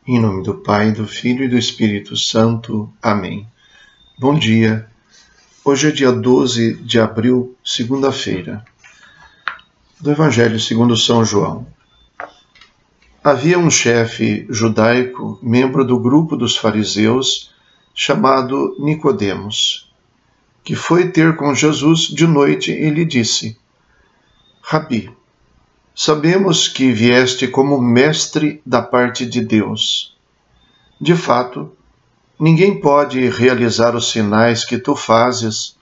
Em nome do Pai, do Filho e do Espírito Santo. Amém. Bom dia. Hoje é dia 12 de abril, segunda-feira. Do Evangelho segundo São João. Havia um chefe judaico, membro do grupo dos fariseus, chamado Nicodemos, que foi ter com Jesus de noite e lhe disse: Rabi, sabemos que vieste como mestre da parte de Deus. De fato, ninguém pode realizar os sinais que tu fazes,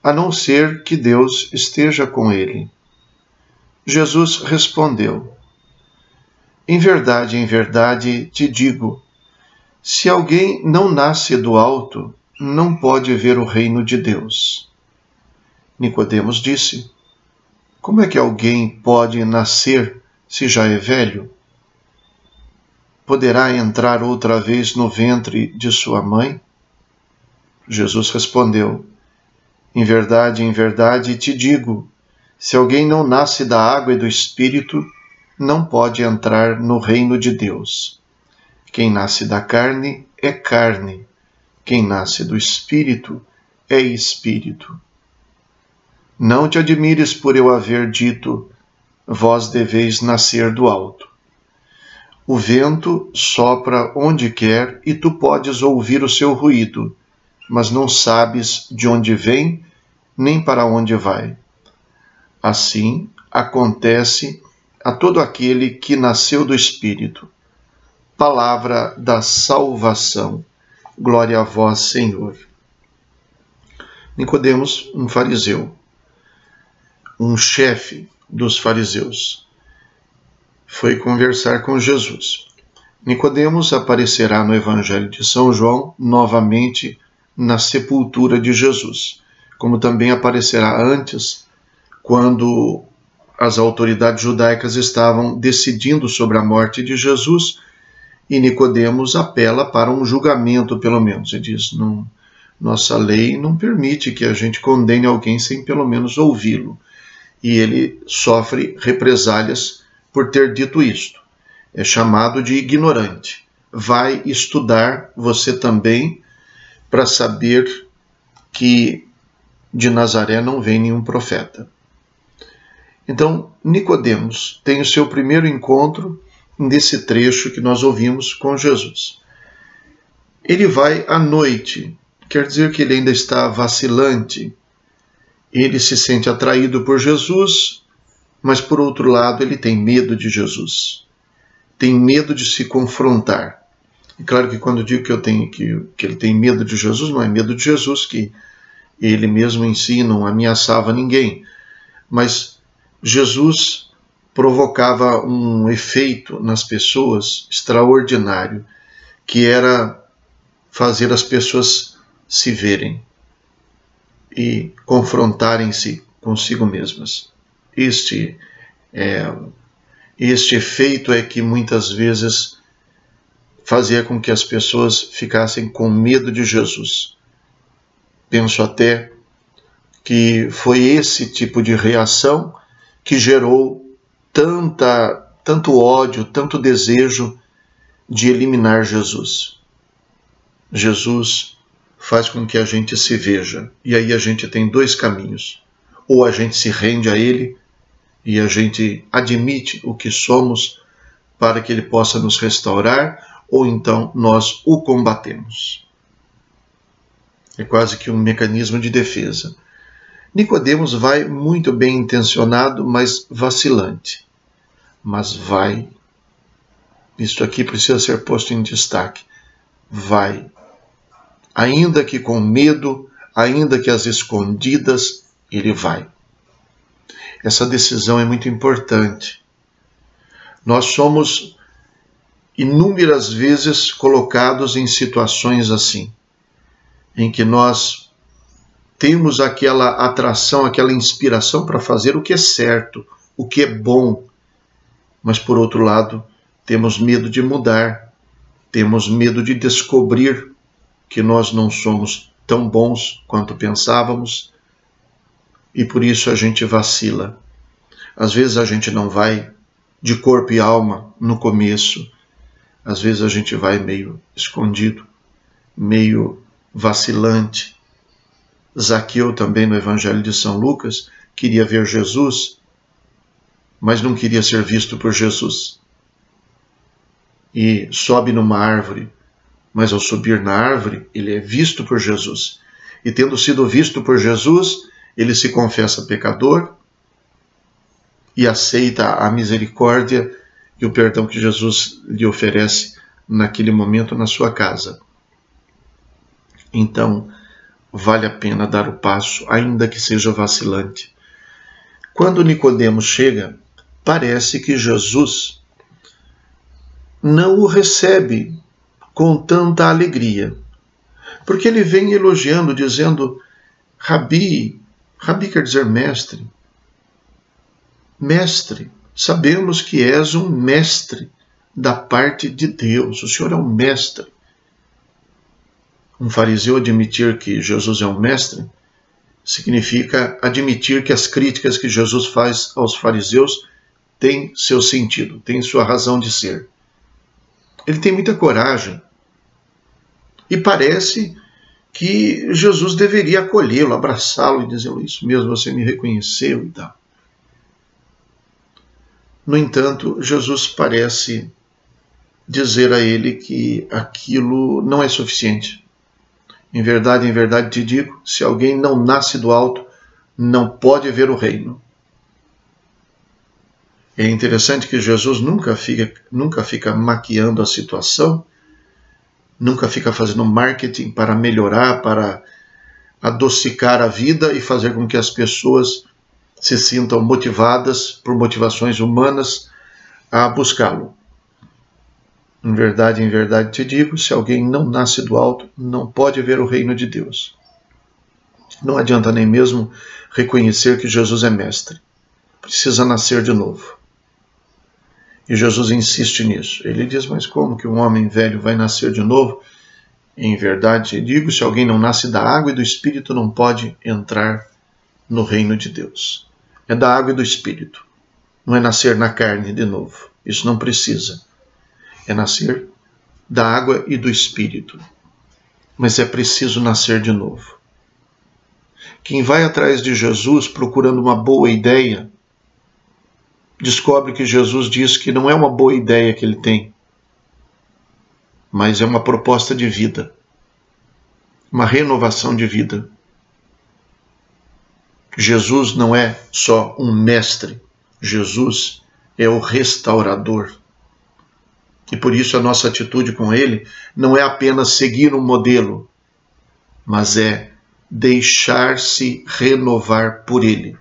a não ser que Deus esteja com ele. Jesus respondeu: em verdade te digo, se alguém não nasce do alto, não pode ver o reino de Deus. Nicodemos disse: como é que alguém pode nascer se já é velho? Poderá entrar outra vez no ventre de sua mãe? Jesus respondeu: em verdade te digo, se alguém não nasce da água e do Espírito, não pode entrar no reino de Deus. Quem nasce da carne é carne, quem nasce do Espírito é Espírito. Não te admires por eu haver dito, vós deveis nascer do alto. O vento sopra onde quer e tu podes ouvir o seu ruído, mas não sabes de onde vem nem para onde vai. Assim acontece a todo aquele que nasceu do Espírito. Palavra da salvação. Glória a vós, Senhor. Nicodemos, um fariseu, um chefe dos fariseus, foi conversar com Jesus. Nicodemos aparecerá no Evangelho de São João novamente na sepultura de Jesus, como também aparecerá antes, quando as autoridades judaicas estavam decidindo sobre a morte de Jesus, e Nicodemos apela para um julgamento, pelo menos. Ele diz: não, nossa lei não permite que a gente condene alguém sem pelo menos ouvi-lo. E ele sofre represálias por ter dito isto. É chamado de ignorante. Vai estudar você também para saber que de Nazaré não vem nenhum profeta. Então, Nicodemos tem o seu primeiro encontro nesse trecho que nós ouvimos com Jesus. Ele vai à noite, quer dizer que ele ainda está vacilante. Ele se sente atraído por Jesus, mas por outro lado ele tem medo de Jesus. Tem medo de se confrontar. E claro que quando eu digo que ele tem medo de Jesus, não é medo de Jesus, que ele mesmo em si não ameaçava ninguém. Mas Jesus provocava um efeito nas pessoas extraordinário, que era fazer as pessoas se verem e confrontarem-se consigo mesmas. Este efeito é que muitas vezes fazia com que as pessoas ficassem com medo de Jesus. Penso até que foi esse tipo de reação que gerou tanto ódio, tanto desejo de eliminar Jesus. Jesus faz com que a gente se veja, e aí a gente tem dois caminhos. Ou a gente se rende a Ele e a gente admite o que somos para que Ele possa nos restaurar, ou então nós o combatemos. É quase que um mecanismo de defesa. Nicodemos vai muito bem intencionado, mas vacilante. Mas vai. Isto aqui precisa ser posto em destaque. Vai. Ainda que com medo, ainda que às escondidas, ele vai. Essa decisão é muito importante. Nós somos inúmeras vezes colocados em situações assim, em que nós temos aquela atração, aquela inspiração para fazer o que é certo, o que é bom, mas por outro lado, temos medo de mudar, temos medo de descobrir que nós não somos tão bons quanto pensávamos, e por isso a gente vacila. Às vezes a gente não vai de corpo e alma no começo, às vezes a gente vai meio escondido, meio vacilante. Zaqueu também no Evangelho de São Lucas queria ver Jesus, mas não queria ser visto por Jesus. E sobe numa árvore, mas ao subir na árvore, ele é visto por Jesus. E tendo sido visto por Jesus, ele se confessa pecador e aceita a misericórdia e o perdão que Jesus lhe oferece naquele momento na sua casa. Então, vale a pena dar o passo, ainda que seja vacilante. Quando Nicodemos chega, parece que Jesus não o recebe com tanta alegria, porque ele vem elogiando, dizendo: Rabi, Rabi quer dizer mestre, mestre, sabemos que és um mestre da parte de Deus, o Senhor é um mestre. Um fariseu admitir que Jesus é um mestre significa admitir que as críticas que Jesus faz aos fariseus têm seu sentido, têm sua razão de ser. Ele tem muita coragem e parece que Jesus deveria acolhê-lo, abraçá-lo e dizer: isso mesmo, você me reconheceu e tal. No entanto, Jesus parece dizer a ele que aquilo não é suficiente. Em verdade te digo, se alguém não nasce do alto, não pode ver o reino. É interessante que Jesus nunca fica maquiando a situação, nunca fica fazendo marketing para melhorar, para adocicar a vida e fazer com que as pessoas se sintam motivadas por motivações humanas a buscá-lo. Em verdade te digo, se alguém não nasce do alto, não pode ver o reino de Deus. Não adianta nem mesmo reconhecer que Jesus é mestre. Precisa nascer de novo. E Jesus insiste nisso. Ele diz: mas como que um homem velho vai nascer de novo? Em verdade te digo, se alguém não nasce da água e do Espírito, não pode entrar no reino de Deus. É da água e do Espírito. Não é nascer na carne de novo. Isso não precisa. É nascer da água e do Espírito. Mas é preciso nascer de novo. Quem vai atrás de Jesus procurando uma boa ideia, descobre que Jesus diz que não é uma boa ideia que ele tem, mas é uma proposta de vida, uma renovação de vida. Jesus não é só um mestre, Jesus é o restaurador. E por isso a nossa atitude com ele não é apenas seguir um modelo, mas é deixar-se renovar por ele.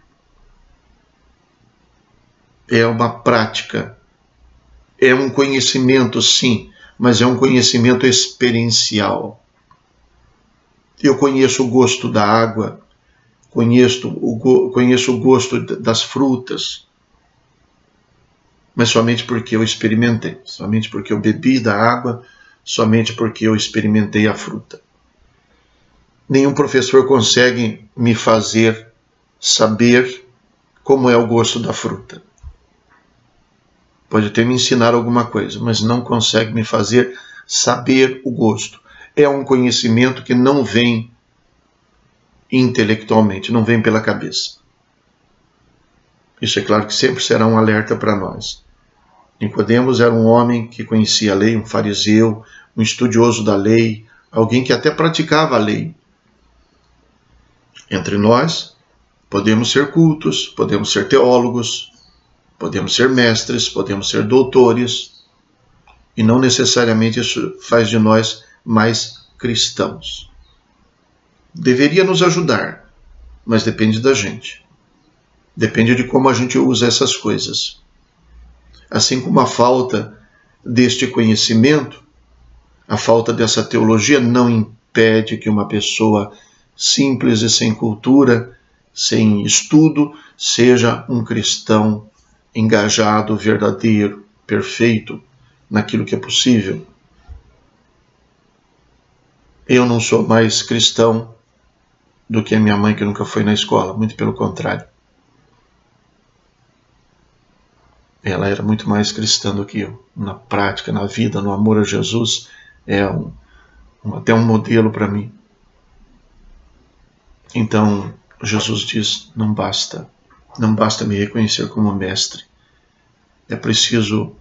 É uma prática, é um conhecimento, sim, mas é um conhecimento experiencial. Eu conheço o gosto da água, conheço o gosto das frutas, mas somente porque eu experimentei, somente porque eu bebi da água, somente porque eu experimentei a fruta. Nenhum professor consegue me fazer saber como é o gosto da fruta. Pode até me ensinar alguma coisa, mas não consegue me fazer saber o gosto. É um conhecimento que não vem intelectualmente, não vem pela cabeça. Isso é claro que sempre será um alerta para nós. Nicodemos era um homem que conhecia a lei, um fariseu, um estudioso da lei, alguém que até praticava a lei. Entre nós, podemos ser cultos, podemos ser teólogos, podemos ser mestres, podemos ser doutores, e não necessariamente isso faz de nós mais cristãos. Deveria nos ajudar, mas depende da gente. Depende de como a gente usa essas coisas. Assim como a falta deste conhecimento, a falta dessa teologia não impede que uma pessoa simples e sem cultura, sem estudo, seja um cristão engajado, verdadeiro, perfeito naquilo que é possível. Eu não sou mais cristão do que a minha mãe, que nunca foi na escola, muito pelo contrário. ela era muito mais cristã do que eu. Na prática, na vida, no amor a Jesus, é até um modelo para mim. Então, Jesus diz, não basta me reconhecer como mestre. É preciso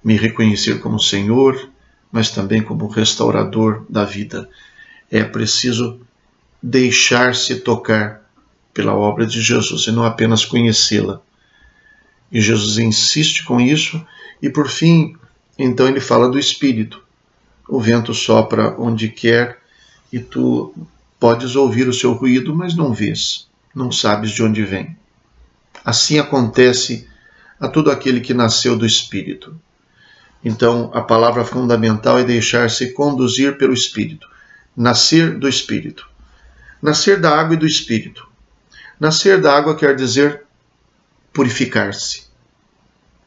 me reconhecer como Senhor, mas também como restaurador da vida. É preciso deixar-se tocar pela obra de Jesus e não apenas conhecê-la. E Jesus insiste com isso e, por fim, então ele fala do Espírito. O vento sopra onde quer e tu podes ouvir o seu ruído, mas não vês, não sabes de onde vem. Assim acontece a todo aquele que nasceu do Espírito. Então, a palavra fundamental é deixar-se conduzir pelo Espírito. Nascer do Espírito. Nascer da água e do Espírito. Nascer da água quer dizer purificar-se,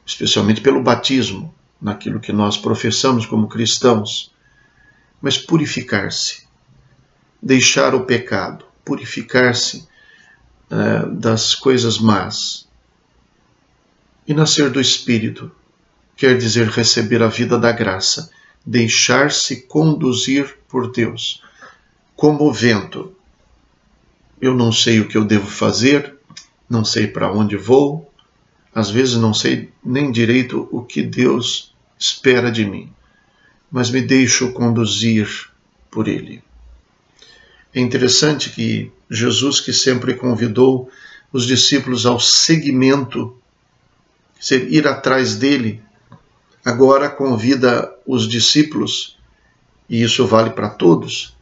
especialmente pelo batismo, naquilo que nós professamos como cristãos. Mas purificar-se. Deixar o pecado. Purificar-se das coisas más. E nascer do Espírito quer dizer receber a vida da graça, deixar-se conduzir por Deus. Como o vento, eu não sei o que eu devo fazer, não sei para onde vou, às vezes não sei nem direito o que Deus espera de mim, mas me deixo conduzir por Ele. É interessante que Jesus, que sempre convidou os discípulos ao seguimento, ir atrás dele, agora convida os discípulos, e isso vale para todos,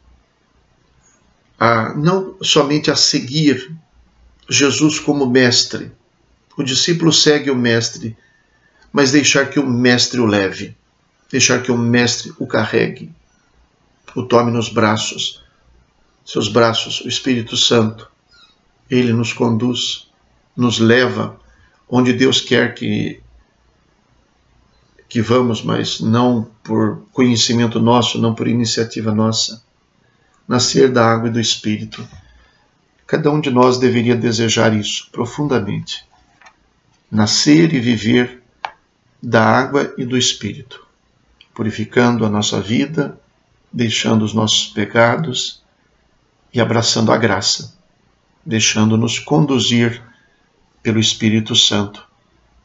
não somente a seguir Jesus como mestre. O discípulo segue o mestre, mas deixar que o mestre o leve, deixar que o mestre o carregue, o tome nos braços, seus braços, o Espírito Santo. Ele nos conduz, nos leva onde Deus quer que vamos, mas não por conhecimento nosso, não por iniciativa nossa. Nascer da água e do Espírito. Cada um de nós deveria desejar isso profundamente. Nascer e viver da água e do Espírito, purificando a nossa vida, deixando os nossos pecados e abraçando a graça, deixando-nos conduzir pelo Espírito Santo,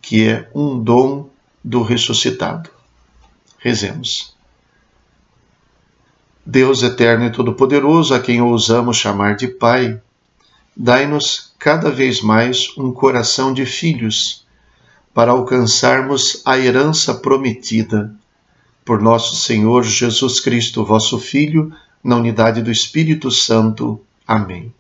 que é um dom do ressuscitado. Rezemos. Deus eterno e todo-poderoso, a quem ousamos chamar de Pai, dai-nos cada vez mais um coração de filhos, para alcançarmos a herança prometida. Por nosso Senhor Jesus Cristo, vosso Filho, na unidade do Espírito Santo. Amém.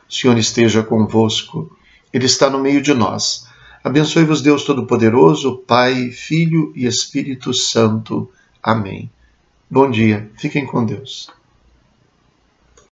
O Senhor esteja convosco. Ele está no meio de nós. Abençoe-vos Deus Todo-Poderoso, Pai, Filho e Espírito Santo. Amém. Bom dia. Fiquem com Deus.